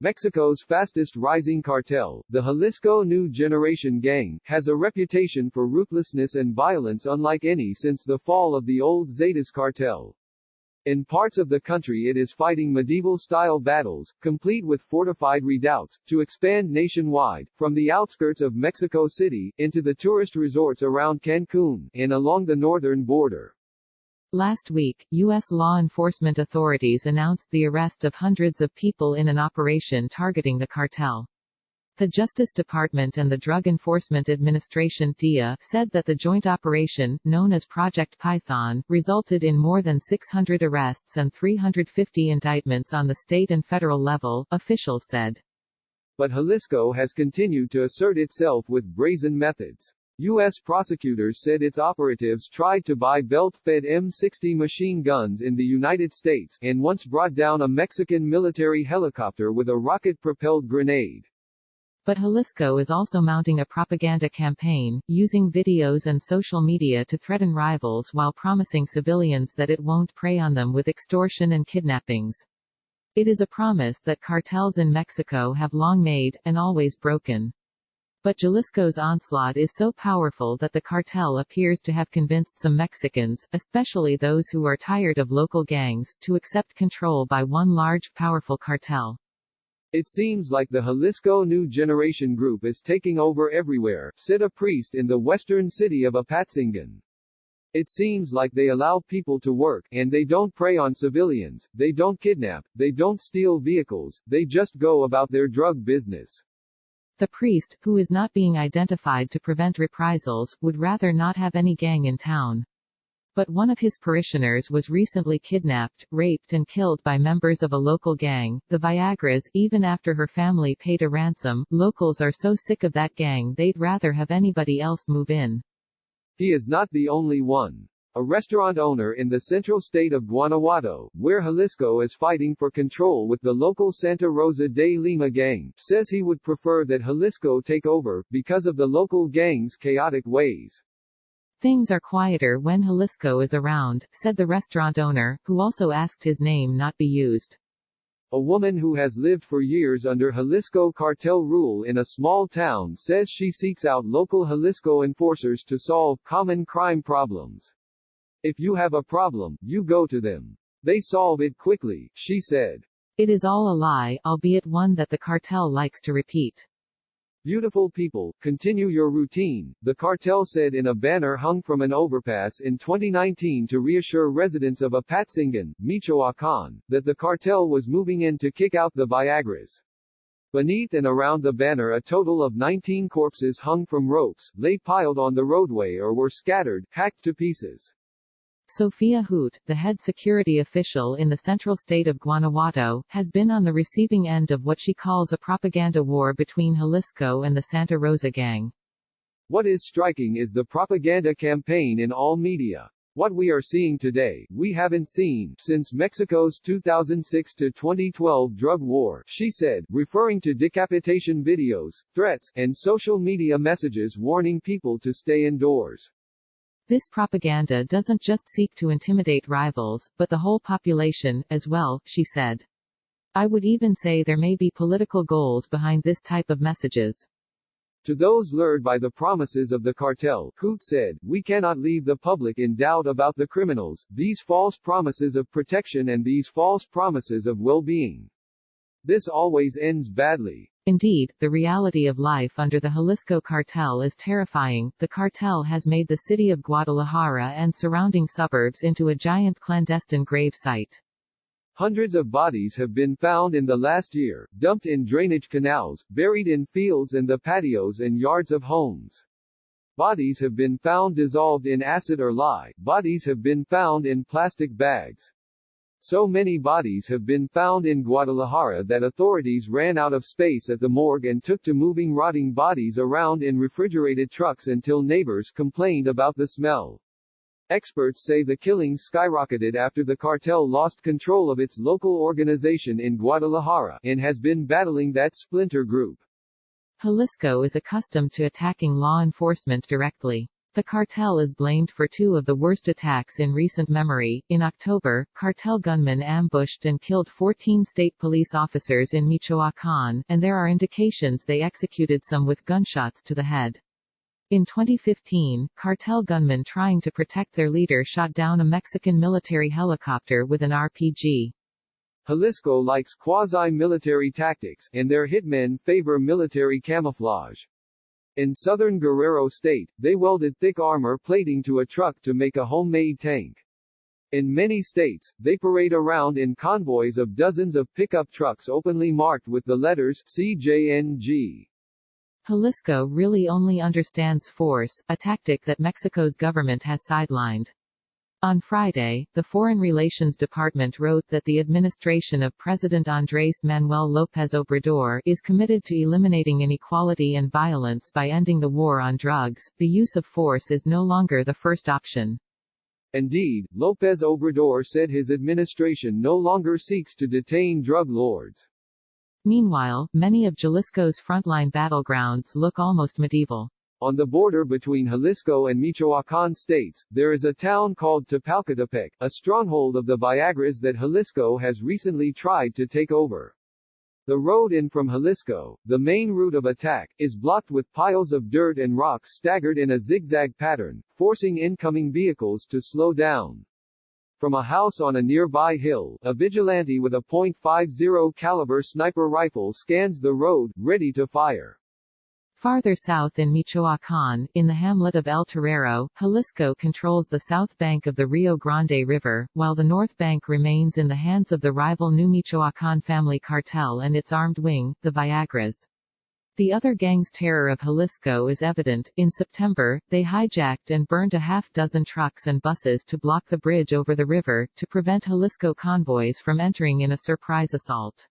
Mexico's fastest rising cartel, the Jalisco New Generation gang, has a reputation for ruthlessness and violence unlike any since the fall of the old Zetas cartel. In parts of the country it is fighting medieval-style battles, complete with fortified redoubts, to expand nationwide, from the outskirts of Mexico City, into the tourist resorts around Cancun, and along the northern border. Last week, U.S. law enforcement authorities announced the arrest of hundreds of people in an operation targeting the cartel. The Justice Department and the Drug Enforcement Administration (DEA) said that the joint operation, known as Project Python, resulted in more than 600 arrests and 350 indictments on the state and federal level, officials said. But Jalisco has continued to assert itself with brazen methods. U.S. prosecutors said its operatives tried to buy belt-fed M60 machine guns in the United States, and once brought down a Mexican military helicopter with a rocket-propelled grenade. But Jalisco is also mounting a propaganda campaign, using videos and social media to threaten rivals while promising civilians that it won't prey on them with extortion and kidnappings. It is a promise that cartels in Mexico have long made, and always broken. But Jalisco's onslaught is so powerful that the cartel appears to have convinced some Mexicans, especially those who are tired of local gangs, to accept control by one large, powerful cartel. It seems like the Jalisco New Generation group is taking over everywhere, said a priest in the western city of Apatzingan. It seems like they allow people to work, and they don't prey on civilians, they don't kidnap, they don't steal vehicles, they just go about their drug business. The priest, who is not being identified to prevent reprisals, would rather not have any gang in town. But one of his parishioners was recently kidnapped, raped and killed by members of a local gang, the Viagras. Even after her family paid a ransom, locals are so sick of that gang they'd rather have anybody else move in. He is not the only one. A restaurant owner in the central state of Guanajuato, where Jalisco is fighting for control with the local Santa Rosa de Lima gang, says he would prefer that Jalisco take over, because of the local gang's chaotic ways. Things are quieter when Jalisco is around, said the restaurant owner, who also asked his name not be used. A woman who has lived for years under Jalisco cartel rule in a small town says she seeks out local Jalisco enforcers to solve common crime problems. If you have a problem, you go to them. They solve it quickly, she said. It is all a lie, albeit one that the cartel likes to repeat. Beautiful people, continue your routine, the cartel said in a banner hung from an overpass in 2019 to reassure residents of Apatzingan, Michoacán, that the cartel was moving in to kick out the Viagras. Beneath and around the banner a total of 19 corpses hung from ropes, lay piled on the roadway or were scattered, hacked to pieces. Sofia Hoot, the head security official in the central state of Guanajuato, has been on the receiving end of what she calls a propaganda war between Jalisco and the Santa Rosa gang. What is striking is the propaganda campaign in all media. What we are seeing today, we haven't seen since Mexico's 2006 to 2012 drug war, she said, referring to decapitation videos, threats, and social media messages warning people to stay indoors. This propaganda doesn't just seek to intimidate rivals, but the whole population, as well, she said. I would even say there may be political goals behind this type of messages. To those lured by the promises of the cartel, Hoot said, we cannot leave the public in doubt about the criminals, these false promises of protection and these false promises of well-being. This always ends badly. Indeed, the reality of life under the Jalisco cartel is terrifying. The cartel has made the city of Guadalajara and surrounding suburbs into a giant clandestine grave site. Hundreds of bodies have been found in the last year, dumped in drainage canals, buried in fields and the patios and yards of homes. Bodies have been found dissolved in acid or lye. Bodies have been found in plastic bags. So many bodies have been found in Guadalajara that authorities ran out of space at the morgue and took to moving rotting bodies around in refrigerated trucks until neighbors complained about the smell. Experts say the killings skyrocketed after the cartel lost control of its local organization in Guadalajara, and has been battling that splinter group. Jalisco is accustomed to attacking law enforcement directly. The cartel is blamed for two of the worst attacks in recent memory. In October, cartel gunmen ambushed and killed 14 state police officers in Michoacán, and there are indications they executed some with gunshots to the head. In 2015, cartel gunmen trying to protect their leader shot down a Mexican military helicopter with an RPG. Jalisco likes quasi-military tactics, and their hitmen favor military camouflage. In southern Guerrero State, they welded thick armor plating to a truck to make a homemade tank. In many states, they parade around in convoys of dozens of pickup trucks openly marked with the letters CJNG. Jalisco really only understands force, a tactic that Mexico's government has sidelined. On Friday, the Foreign Relations Department wrote that the administration of President Andrés Manuel López Obrador is committed to eliminating inequality and violence by ending the war on drugs. The use of force is no longer the first option. Indeed, López Obrador said his administration no longer seeks to detain drug lords. Meanwhile, many of Jalisco's frontline battlegrounds look almost medieval. On the border between Jalisco and Michoacán states, there is a town called Tepalcatepec, a stronghold of the Viagras that Jalisco has recently tried to take over. The road in from Jalisco, the main route of attack, is blocked with piles of dirt and rocks staggered in a zigzag pattern, forcing incoming vehicles to slow down. From a house on a nearby hill, a vigilante with a .50 caliber sniper rifle scans the road, ready to fire. Farther south in Michoacán, in the hamlet of El Torero, Jalisco controls the south bank of the Rio Grande River, while the north bank remains in the hands of the rival New Michoacán family cartel and its armed wing, the Viagras. The other gang's terror of Jalisco is evident. In September, they hijacked and burned a half-dozen trucks and buses to block the bridge over the river, to prevent Jalisco convoys from entering in a surprise assault.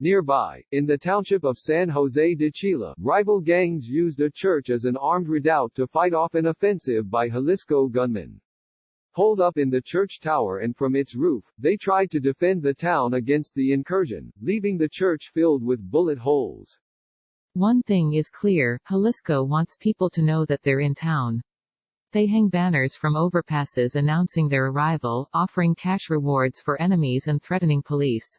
Nearby, in the township of San Jose de Chila, rival gangs used a church as an armed redoubt to fight off an offensive by Jalisco gunmen. Holed up in the church tower and from its roof, they tried to defend the town against the incursion, leaving the church filled with bullet holes. One thing is clear, Jalisco wants people to know that they're in town. They hang banners from overpasses announcing their arrival, offering cash rewards for enemies and threatening police.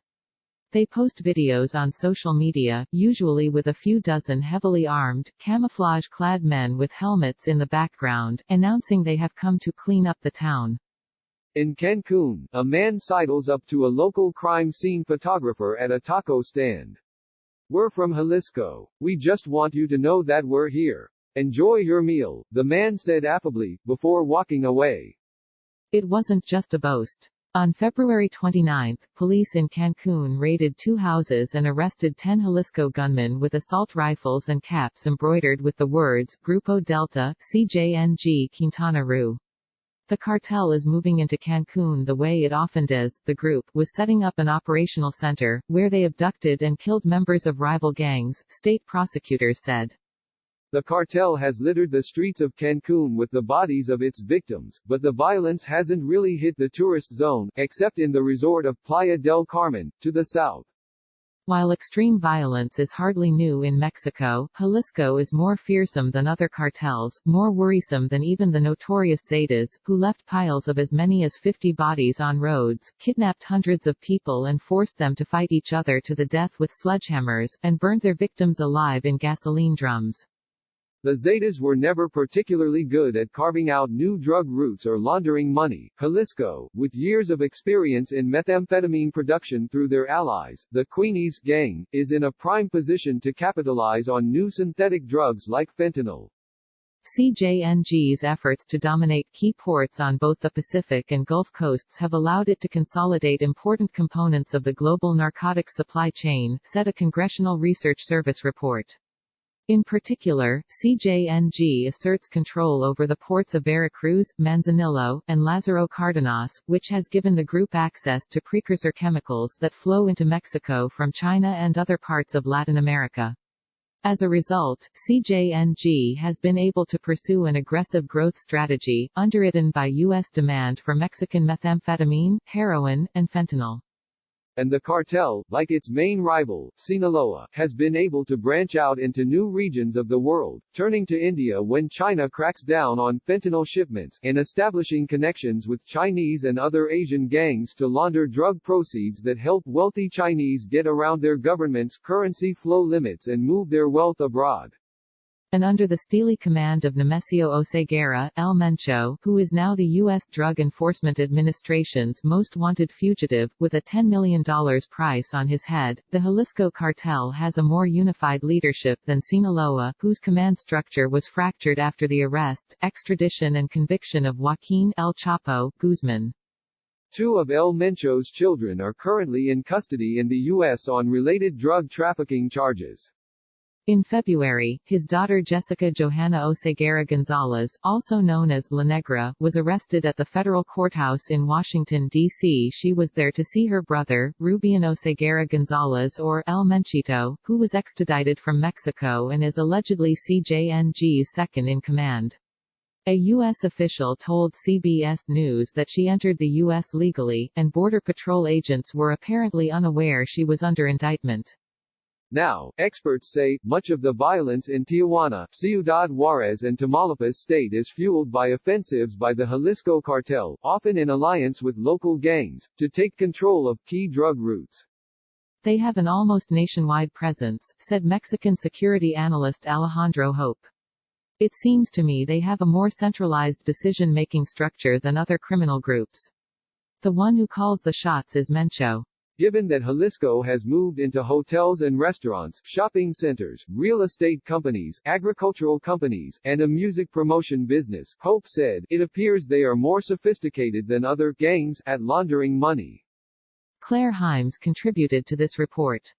They post videos on social media, usually with a few dozen heavily armed, camouflage-clad men with helmets in the background, announcing they have come to clean up the town. In Cancun, a man sidles up to a local crime scene photographer at a taco stand. "We're from Jalisco. We just want you to know that we're here. Enjoy your meal," the man said affably, before walking away. It wasn't just a boast. On February 29, police in Cancun raided 2 houses and arrested 10 Jalisco gunmen with assault rifles and caps embroidered with the words, Grupo Delta, CJNG Quintana Roo. The cartel is moving into Cancun the way it often does. The group was setting up an operational center, where they abducted and killed members of rival gangs, state prosecutors said. The cartel has littered the streets of Cancun with the bodies of its victims, but the violence hasn't really hit the tourist zone, except in the resort of Playa del Carmen, to the south. While extreme violence is hardly new in Mexico, Jalisco is more fearsome than other cartels, more worrisome than even the notorious Zetas, who left piles of as many as 50 bodies on roads, kidnapped hundreds of people and forced them to fight each other to the death with sledgehammers, and burned their victims alive in gasoline drums. The Zetas were never particularly good at carving out new drug routes or laundering money. Jalisco, with years of experience in methamphetamine production through their allies, the Queenies gang, is in a prime position to capitalize on new synthetic drugs like fentanyl. CJNG's efforts to dominate key ports on both the Pacific and Gulf coasts have allowed it to consolidate important components of the global narcotics supply chain, said a Congressional Research Service report. In particular, CJNG asserts control over the ports of Veracruz, Manzanillo, and Lázaro Cárdenas, which has given the group access to precursor chemicals that flow into Mexico from China and other parts of Latin America. As a result, CJNG has been able to pursue an aggressive growth strategy, underwritten by U.S. demand for Mexican methamphetamine, heroin, and fentanyl. And the cartel, like its main rival, Sinaloa, has been able to branch out into new regions of the world, turning to India when China cracks down on fentanyl shipments, and establishing connections with Chinese and other Asian gangs to launder drug proceeds that help wealthy Chinese get around their government's currency flow limits and move their wealth abroad. And under the steely command of Nemesio Oseguera, El Mencho, who is now the U.S. Drug Enforcement Administration's most wanted fugitive, with a $10 million price on his head, the Jalisco cartel has a more unified leadership than Sinaloa, whose command structure was fractured after the arrest, extradition and conviction of Joaquin El Chapo Guzman. 2 of El Mencho's children are currently in custody in the U.S. on related drug trafficking charges. In February, his daughter Jessica Johanna Oseguera Gonzalez, also known as La Negra, was arrested at the federal courthouse in Washington, D.C. She was there to see her brother, Rubian Oseguera Gonzalez or El Menchito, who was extradited from Mexico and is allegedly CJNG's second-in-command. A U.S. official told CBS News that she entered the U.S. legally, and Border Patrol agents were apparently unaware she was under indictment. Now, experts say, much of the violence in Tijuana, Ciudad Juarez and Tamaulipas state is fueled by offensives by the Jalisco cartel, often in alliance with local gangs, to take control of key drug routes. They have an almost nationwide presence, said Mexican security analyst Alejandro Hope. It seems to me they have a more centralized decision-making structure than other criminal groups. The one who calls the shots is Mencho. Given that Jalisco has moved into hotels and restaurants, shopping centers, real estate companies, agricultural companies, and a music promotion business, Hope said, it appears they are more sophisticated than other gangs at laundering money. Claire Himes contributed to this report.